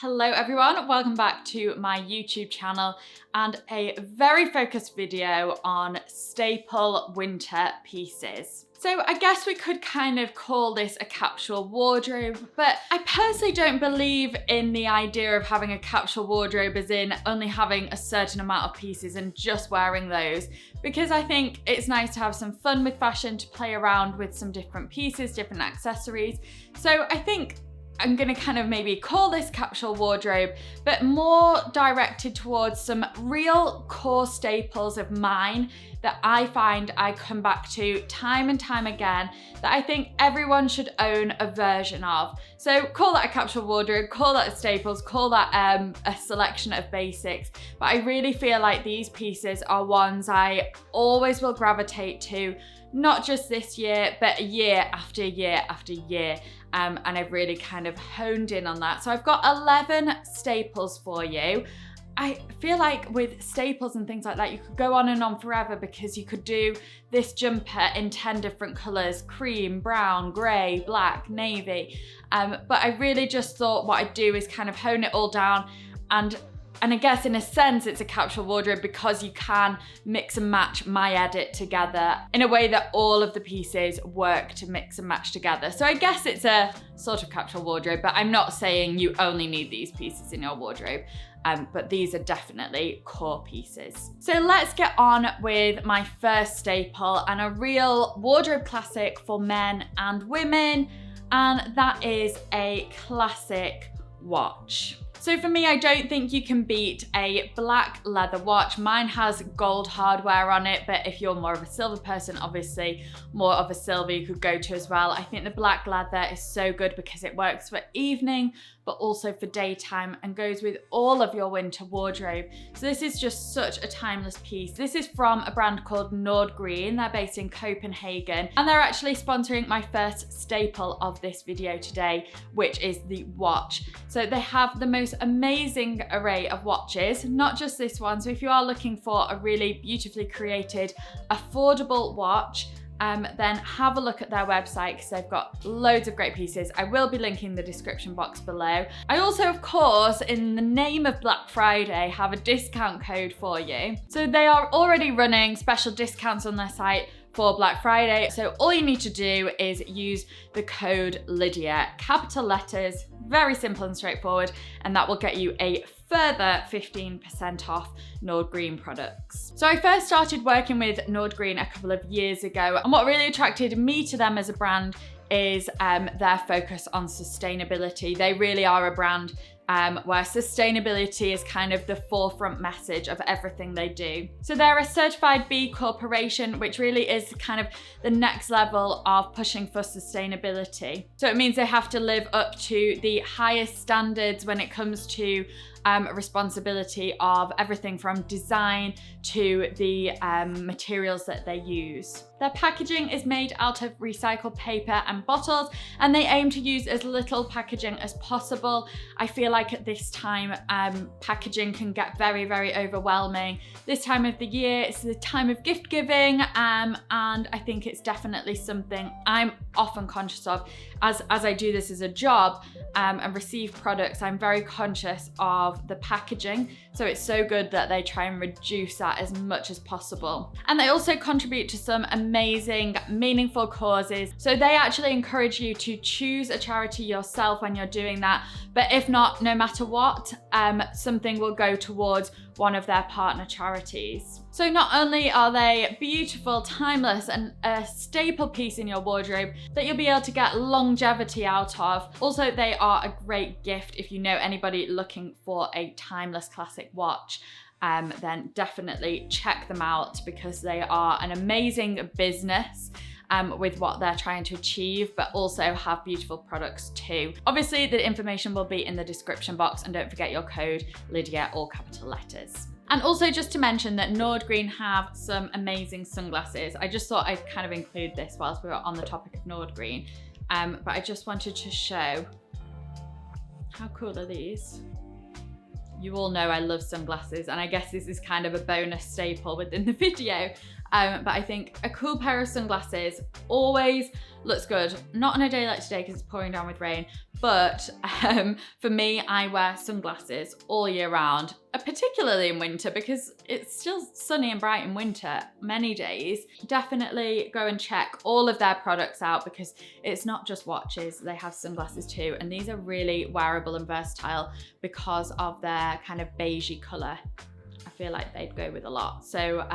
Hello everyone, welcome back to my YouTube channel and a very focused video on staple winter pieces. So I guess we could kind of call this a capsule wardrobe, but I personally don't believe in the idea of having a capsule wardrobe as in only having a certain amount of pieces and just wearing those, because I think it's nice to have some fun with fashion, to play around with some different pieces, different accessories. So I think I'm gonna kind of maybe call this capsule wardrobe, but more directed towards some real core staples of mine that I find I come back to time and time again, that I think everyone should own a version of. So call that a capsule wardrobe, call that a staples, call that a selection of basics. But I really feel like these pieces are ones I always will gravitate to, not just this year, but year after year after year. And I've really kind of honed in on that. So I've got 11 staples for you. I feel like with staples and things like that, you could go on and on forever, because you could do this jumper in 10 different colors: cream, brown, gray, black, navy. But I really just thought what I'd do is kind of hone it all down, and I guess in a sense it's a capsule wardrobe because you can mix and match my edit together in a way that all of the pieces work to mix and match together. So I guess it's a sort of capsule wardrobe, but I'm not saying you only need these pieces in your wardrobe. But these are definitely core pieces. So let's get on with my first staple, and a real wardrobe classic for men and women, and that is a classic watch. So for me, I don't think you can beat a black leather watch. Mine has gold hardware on it, but if you're more of a silver person, obviously more of a silver you could go to as well. I think the black leather is so good because it works for evening, but also for daytime, and goes with all of your winter wardrobe. So this is just such a timeless piece. This is from a brand called Nordgreen. They're based in Copenhagen, and they're actually sponsoring my first staple of this video today, which is the watch. So they have the most amazing array of watches, not just this one. So if you are looking for a really beautifully created, affordable watch, then have a look at their website, because they've got loads of great pieces. I will be linking the description box below. I also, of course, in the name of Black Friday, have a discount code for you. So they are already running special discounts on their site for Black Friday. So all you need to do is use the code Lydia, capital letters, very simple and straightforward, and that will get you a further 15% off Nordgreen products. So I first started working with Nordgreen a couple of years ago, and what really attracted me to them as a brand is their focus on sustainability. They really are a brand where sustainability is kind of the forefront message of everything they do. So they're a certified B Corporation, which really is kind of the next level of pushing for sustainability. So it means they have to live up to the highest standards when it comes to responsibility of everything from design to the materials that they use. Their packaging is made out of recycled paper and bottles, and they aim to use as little packaging as possible. I feel like at this time, packaging can get very, very overwhelming. This time of the year, it's the time of gift giving, and I think it's definitely something I'm often conscious of. As I do this as a job and receive products, I'm very conscious of the packaging. So it's so good that they try and reduce that as much as possible. And they also contribute to some amazing, meaningful causes. So they actually encourage you to choose a charity yourself when you're doing that. But if not, no matter what, something will go towards one of their partner charities. So not only are they beautiful, timeless, and a staple piece in your wardrobe that you'll be able to get longevity out of, also they are a great gift if you know anybody looking for a timeless classic watch. Then definitely check them out, because they are an amazing business with what they're trying to achieve, but also have beautiful products too. Obviously, the information will be in the description box, and don't forget your code Lydia, all capital letters. And also just to mention that Nordgreen have some amazing sunglasses. I just thought I'd kind of include this whilst we were on the topic of Nordgreen, but I just wanted to show how cool are these. You all know I love sunglasses, and I guess this is kind of a bonus staple within the video. But I think a cool pair of sunglasses always looks good. Not on a day like today because it's pouring down with rain, But for me, I wear sunglasses all year round, particularly in winter because it's still sunny and bright in winter many days. Definitely go and check all of their products out because it's not just watches, they have sunglasses too. And these are really wearable and versatile because of their kind of beigey colour. I feel like they'd go with a lot. So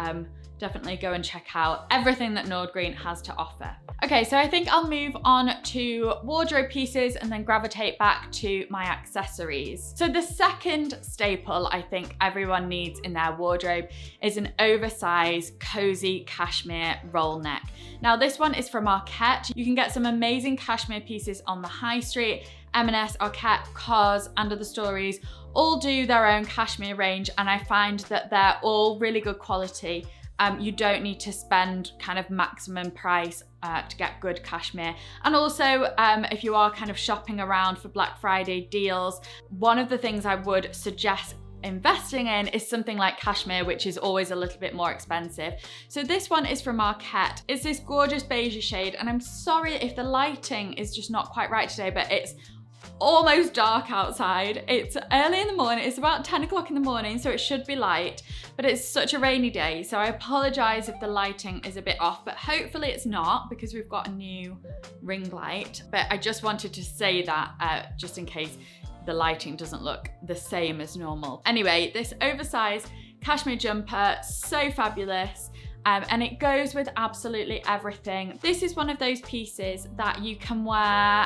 definitely go and check out everything that Nordgreen has to offer. Okay, so I think I'll move on to wardrobe pieces and then gravitate back to my accessories. So the second staple I think everyone needs in their wardrobe is an oversized, cozy cashmere roll neck. Now this one is from Arket. You can get some amazing cashmere pieces on the high street. M&S, Arket, COS, Under the Stories all do their own cashmere range, and I find that they're all really good quality. You don't need to spend kind of maximum price to get good cashmere. And also, if you are kind of shopping around for Black Friday deals, one of the things I would suggest investing in is something like cashmere, which is always a little bit more expensive. So this one is from Arket. It's this gorgeous beige shade, and I'm sorry if the lighting is just not quite right today, but it's almost dark outside. It's early in the morning, it's about 10 o'clock in the morning, so it should be light, but it's such a rainy day, so I apologize if the lighting is a bit off, but hopefully it's not because we've got a new ring light. But I just wanted to say that just in case the lighting doesn't look the same as normal. Anyway, this oversized cashmere jumper, so fabulous. And it goes with absolutely everything. This is one of those pieces that you can wear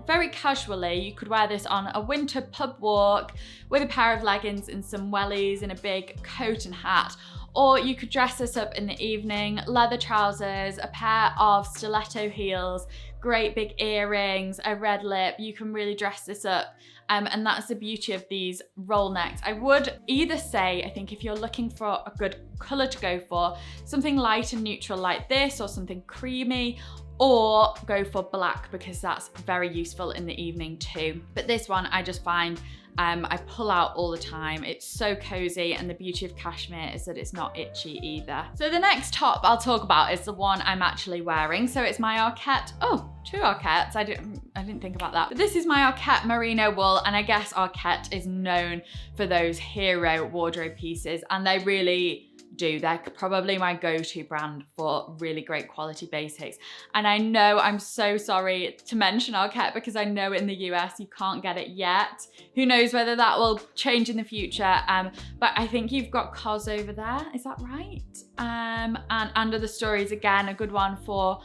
very casually. You could wear this on a winter pub walk with a pair of leggings and some wellies and a big coat and hat. Or you could dress this up in the evening, leather trousers, a pair of stiletto heels, great big earrings, a red lip. You can really dress this up. And that's the beauty of these roll necks. I would either say, I think if you're looking for a good color to go for, something light and neutral like this, or something creamy, or go for black because that's very useful in the evening too. But this one I just find I pull out all the time. It's so cozy, and the beauty of cashmere is that it's not itchy either. So the next top I'll talk about is the one I'm actually wearing. So it's my Arket, two Arkets, I didn't think about that. But this is my Arket merino wool, and I guess Arket is known for those hero wardrobe pieces, and they really do. They're probably my go-to brand for really great quality basics. And I know I'm so sorry to mention Arket because I know in the US you can't get it yet. Who knows whether that will change in the future. But I think you've got COS over there, is that right? And Under the Stories, again, a good one for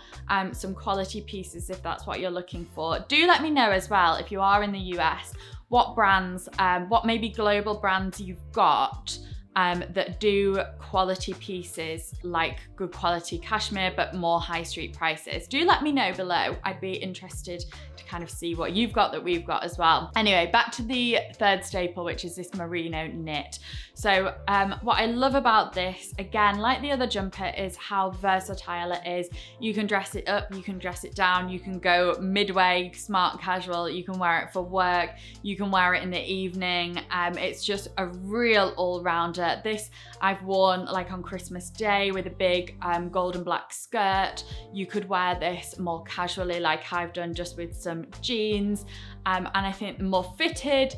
some quality pieces if that's what you're looking for. Do let me know as well if you are in the US, what brands, what maybe global brands you've got that do quality pieces like good quality cashmere but more high street prices. Do let me know below. I'd be interested to kind of see what you've got that we've got as well. Anyway, back to the third staple, which is this merino knit. So what I love about this, again, like the other jumper, is how versatile it is. You can dress it up, you can dress it down, you can go midway, smart casual, you can wear it for work, you can wear it in the evening. It's just a real all-rounder. This I've worn like on Christmas Day with a big gold and black skirt. You could wear this more casually like I've done just with some jeans. And I think the more fitted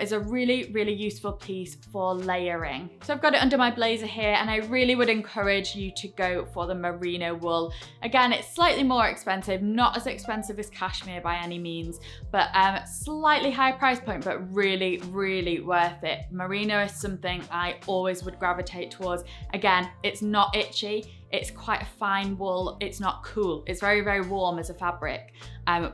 is a really, really useful piece for layering. So I've got it under my blazer here, and I really would encourage you to go for the merino wool. Again, it's slightly more expensive, not as expensive as cashmere by any means, but slightly higher price point, but really, really worth it. Merino is something I always would gravitate towards. Again, it's not itchy. It's quite a fine wool. It's not cool. It's very, very warm as a fabric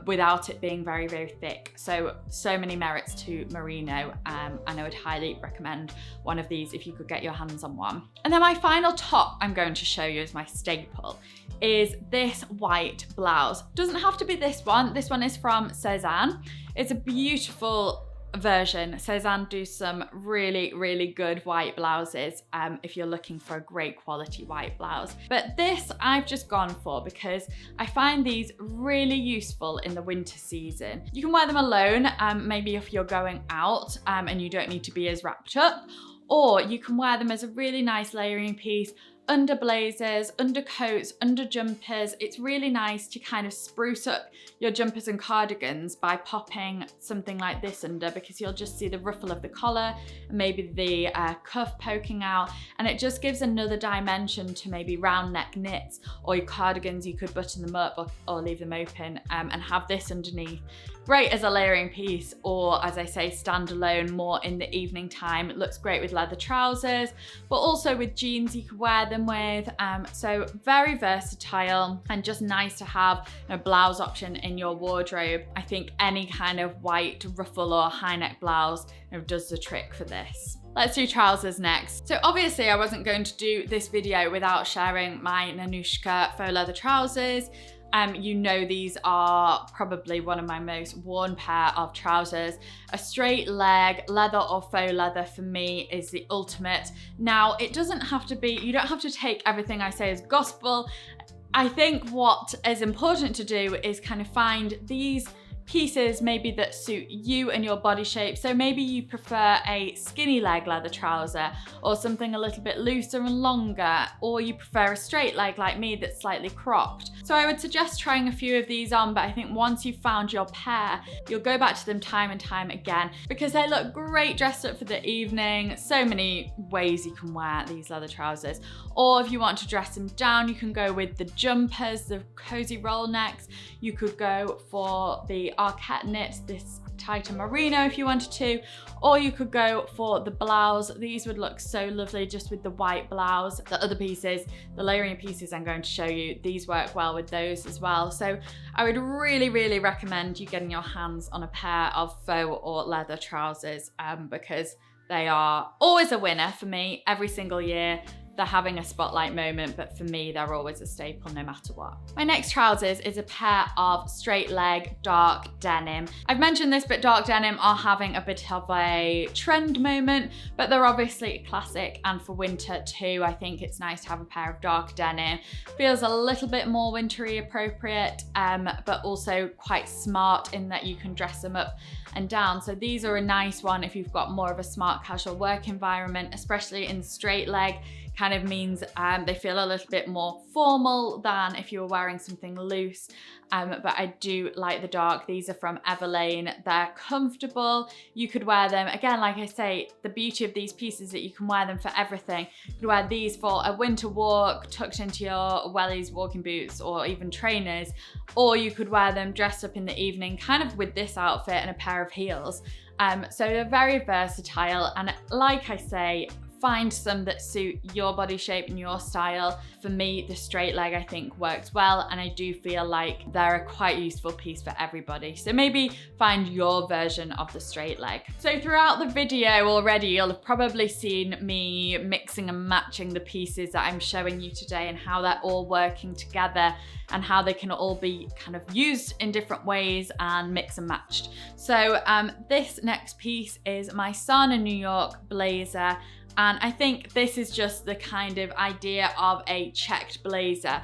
without it being very, very thick. So many merits to merino, and I would highly recommend one of these if you could get your hands on one. And then my final top I'm going to show you as my staple is this white blouse. Doesn't have to be this one. This one is from Cezanne. It's a beautiful version. Cezanne do some really, really good white blouses if you're looking for a great quality white blouse. But this I've just gone for because I find these really useful in the winter season. You can wear them alone, maybe if you're going out and you don't need to be as wrapped up, or you can wear them as a really nice layering piece under blazers, under coats, under jumpers. It's really nice to kind of spruce up your jumpers and cardigans by popping something like this under, because you'll just see the ruffle of the collar and maybe the cuff poking out, and it just gives another dimension to maybe round neck knits or your cardigans. You could button them up or leave them open and have this underneath. Great as a layering piece, or as I say, standalone more in the evening time. It looks great with leather trousers, but also with jeans you could wear them with. So very versatile and just nice to have a blouse option in your wardrobe. I think any kind of white ruffle or high neck blouse does the trick for this. Let's do trousers next. So obviously I wasn't going to do this video without sharing my Nanushka faux leather trousers. You know, these are probably one of my most worn pair of trousers. A straight leg, leather or faux leather for me is the ultimate. Now, it doesn't have to be, you don't have to take everything I say as gospel. I think what is important to do is kind of find these pieces maybe that suit you and your body shape. So maybe you prefer a skinny leg leather trouser or something a little bit looser and longer, or you prefer a straight leg like me that's slightly cropped. So I would suggest trying a few of these on, but I think once you've found your pair, you'll go back to them time and time again because they look great dressed up for the evening. So many ways you can wear these leather trousers. Or if you want to dress them down, you can go with the jumpers, the cozy roll necks. You could go for the arquette knit, this tighter merino if you wanted to, or you could go for the blouse. These would look so lovely just with the white blouse. The other pieces, the layering pieces I'm going to show you, these work well with those as well. So I would really, really recommend you getting your hands on a pair of faux or leather trousers because they are always a winner for me every single year. They're having a spotlight moment, but for me, they're always a staple no matter what. My next trousers is a pair of straight leg dark denim. I've mentioned this, but dark denim are having a bit of a trend moment, but they're obviously a classic, and for winter too, I think it's nice to have a pair of dark denim. Feels a little bit more wintry appropriate, but also quite smart in that you can dress them up and down. So these are a nice one if you've got more of a smart casual work environment, especially in straight leg. Kind of means they feel a little bit more formal than if you were wearing something loose. But I do like the dark. These are from Everlane. They're comfortable. You could wear them, again, like I say, the beauty of these pieces is that you can wear them for everything. You could wear these for a winter walk, tucked into your wellies, walking boots, or even trainers. Or you could wear them dressed up in the evening, kind of with this outfit and a pair of heels. So they're very versatile. And like I say, find some that suit your body shape and your style. For me, the straight leg I think works well, and I do feel like they're a quite useful piece for everybody. So maybe find your version of the straight leg. So throughout the video already, you'll have probably seen me mixing and matching the pieces that I'm showing you today and how they're all working together and how they can all be kind of used in different ways and mix and matched. So this next piece is my Sana New York blazer. And I think this is just the kind of idea of a checked blazer.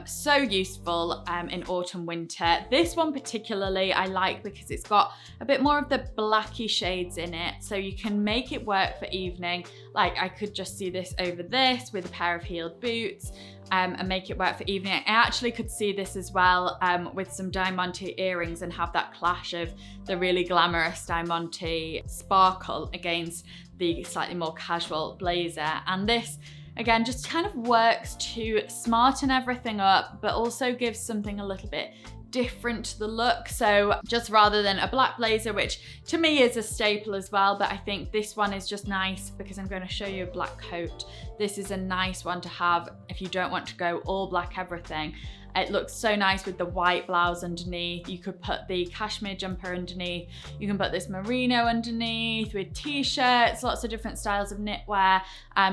So useful in autumn, winter. This one particularly I like because it's got a bit more of the blacky shades in it. So you can make it work for evening. Like I could just see this over this with a pair of heeled boots and make it work for evening. I actually could see this as well with some diamante earrings and have that clash of the really glamorous diamante sparkle against the slightly more casual blazer. And this, again, just kind of works to smarten everything up, but also gives something a little bit different to the look. So just rather than a black blazer, which to me is a staple as well, but I think this one is just nice because I'm going to show you a black coat. This is a nice one to have if you don't want to go all black everything. It looks so nice with the white blouse underneath. You could put the cashmere jumper underneath. You can put this merino underneath with t-shirts, lots of different styles of knitwear,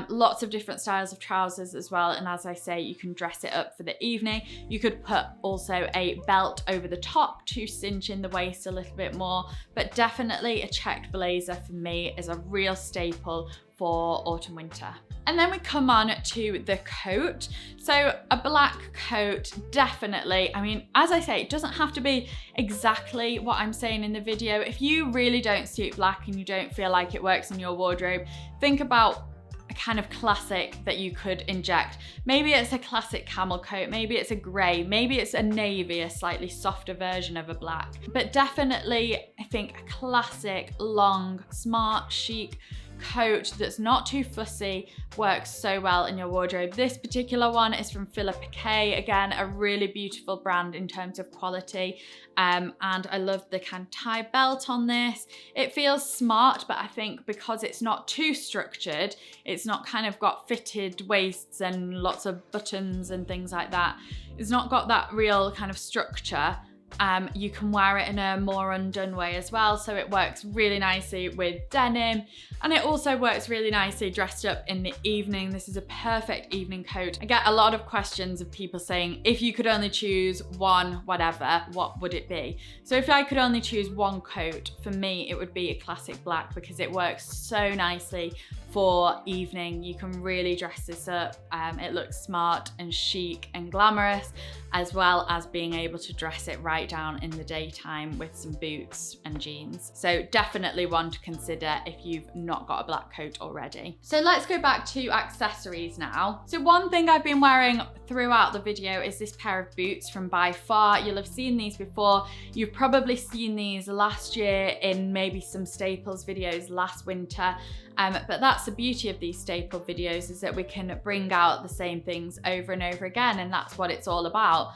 lots of different styles of trousers as well. And as I say, you can dress it up for the evening. You could put also a belt over the top to cinch in the waist a little bit more, but definitely a checked blazer for me is a real staple for autumn winter. And then we come on to the coat. So a black coat, definitely. I mean, as I say, it doesn't have to be exactly what I'm saying in the video. If you really don't suit black and you don't feel like it works in your wardrobe, think about a kind of classic that you could inject. Maybe it's a classic camel coat, maybe it's a grey, maybe it's a navy, a slightly softer version of a black. But definitely, I think a classic, long, smart, chic coat that's not too fussy works so well in your wardrobe. This particular one is from FRILL. Again, a really beautiful brand in terms of quality. And I love the kind of tie belt on this. It feels smart, but I think because it's not too structured, it's not kind of got fitted waists and lots of buttons and things like that. It's not got that real kind of structure. You can wear it in a more undone way as well, so it works really nicely with denim, and it also works really nicely dressed up in the evening. This is a perfect evening coat. I get a lot of questions of people saying, if you could only choose one whatever, what would it be? So if I could only choose one coat, for me it would be a classic black, because it works so nicely for evening. You can really dress this up. It looks smart and chic and glamorous, as well as being able to dress it right down in the daytime with some boots and jeans. So definitely one to consider if you've not got a black coat already. So let's go back to accessories now. So one thing I've been wearing throughout the video is this pair of boots from By Far. You'll have seen these before. You've probably seen these last year in maybe some Staples videos last winter. But that's the beauty of these staple videos, is that we can bring out the same things over and over again, and that's what it's all about.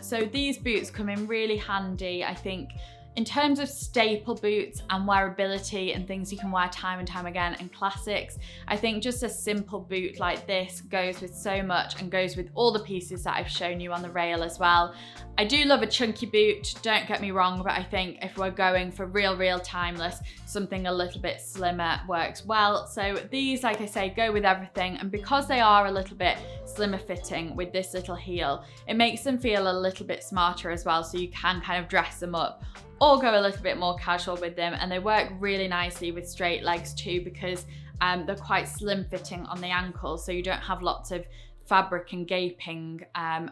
So these boots come in really handy, I think, in terms of staple boots and wearability and things you can wear time and time again, and classics. I think just a simple boot like this goes with so much, and goes with all the pieces that I've shown you on the rail as well. I do love a chunky boot, don't get me wrong, but I think if we're going for real timeless, something a little bit slimmer works well. So these, like I say, go with everything, and because they are a little bit slimmer fitting with this little heel, it makes them feel a little bit smarter as well, so you can kind of dress them up or go a little bit more casual with them. And they work really nicely with straight legs too, because they're quite slim fitting on the ankle, so you don't have lots of fabric and gaping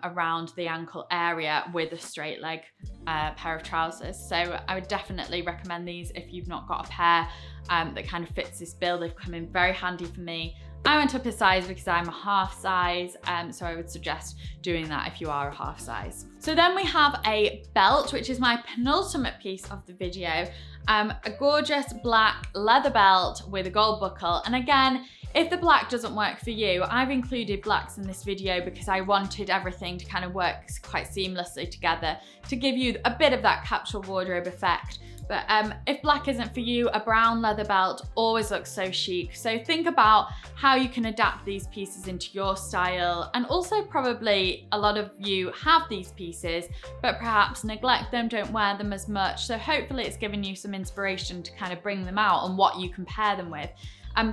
around the ankle area with a straight leg pair of trousers. So I would definitely recommend these if you've not got a pair that kind of fits this bill. They've come in very handy for me. I went up a size because I'm a half size, so I would suggest doing that if you are a half size. So then we have a belt, which is my penultimate piece of the video. A gorgeous black leather belt with a gold buckle. And again, if the black doesn't work for you, I've included blacks in this video because I wanted everything to kind of work quite seamlessly together to give you a bit of that capsule wardrobe effect. But if black isn't for you, a brown leather belt always looks so chic. So think about how you can adapt these pieces into your style. And also probably a lot of you have these pieces, but perhaps neglect them, don't wear them as much. So hopefully it's given you some inspiration to kind of bring them out and what you can pair them with.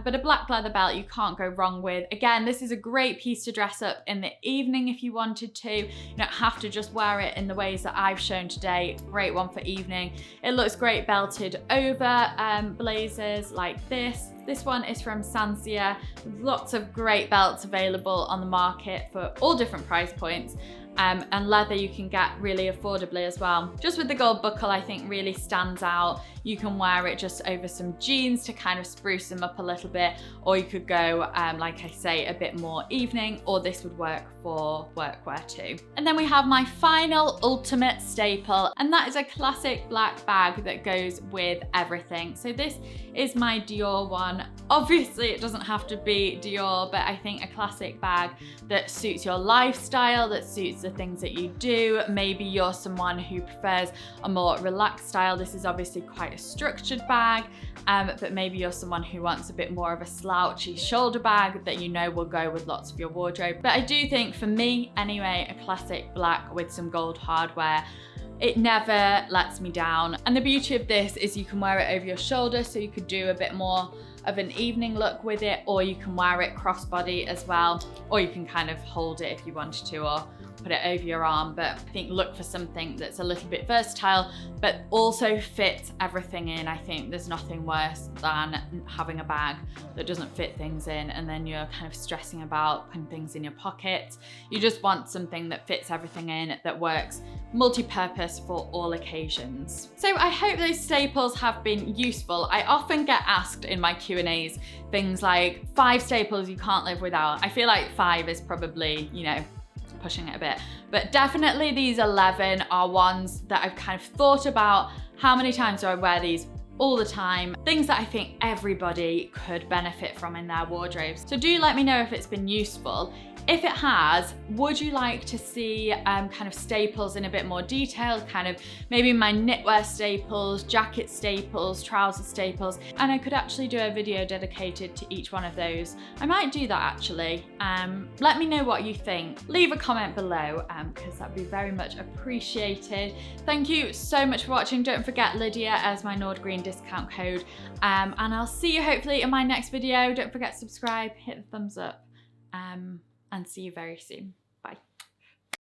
But a black leather belt you can't go wrong with. Again, this is a great piece to dress up in the evening if you wanted to. You don't have to just wear it in the ways that I've shown today. Great one for evening. It looks great belted over blazers like this. This one is from Sansia. Lots of great belts available on the market for all different price points. And leather you can get really affordably as well. Just with the gold buckle, I think really stands out. You can wear it just over some jeans to kind of spruce them up a little bit, or you could go, like I say, a bit more evening, or this would work for workwear too. And then we have my final ultimate staple, and that is a classic black bag that goes with everything. So this is my Dior one. Obviously it doesn't have to be Dior, but I think a classic bag that suits your lifestyle, that suits the things that you do. Maybe you're someone who prefers a more relaxed style. This is obviously quite a structured bag, but maybe you're someone who wants a bit more of a slouchy shoulder bag that you know will go with lots of your wardrobe. But I do think, for me anyway, a classic black with some gold hardware, it never lets me down. And the beauty of this is you can wear it over your shoulder, so you could do a bit more of an evening look with it, or you can wear it crossbody as well, or you can kind of hold it if you wanted to, or put it over your arm. But I think look for something that's a little bit versatile, but also fits everything in. I think there's nothing worse than having a bag that doesn't fit things in, and then you're kind of stressing about putting things in your pockets. You just want something that fits everything in, that works multi-purpose for all occasions. So I hope those staples have been useful. I often get asked in my Q&A Q&As, things like 5 staples you can't live without. I feel like 5 is probably, you know, pushing it a bit, but definitely these 11 are ones that I've kind of thought about. How many times do I wear these? All the time. Things that I think everybody could benefit from in their wardrobes. So do let me know if it's been useful. If it has, would you like to see kind of staples in a bit more detail, kind of maybe my knitwear staples, jacket staples, trouser staples, and I could actually do a video dedicated to each one of those. I might do that actually. Let me know what you think. Leave a comment below because that'd be very much appreciated. Thank you so much for watching. Don't forget Lydia as my Nord Green discount code, and I'll see you hopefully in my next video. Don't forget to subscribe, hit the thumbs up, and see you very soon. Bye.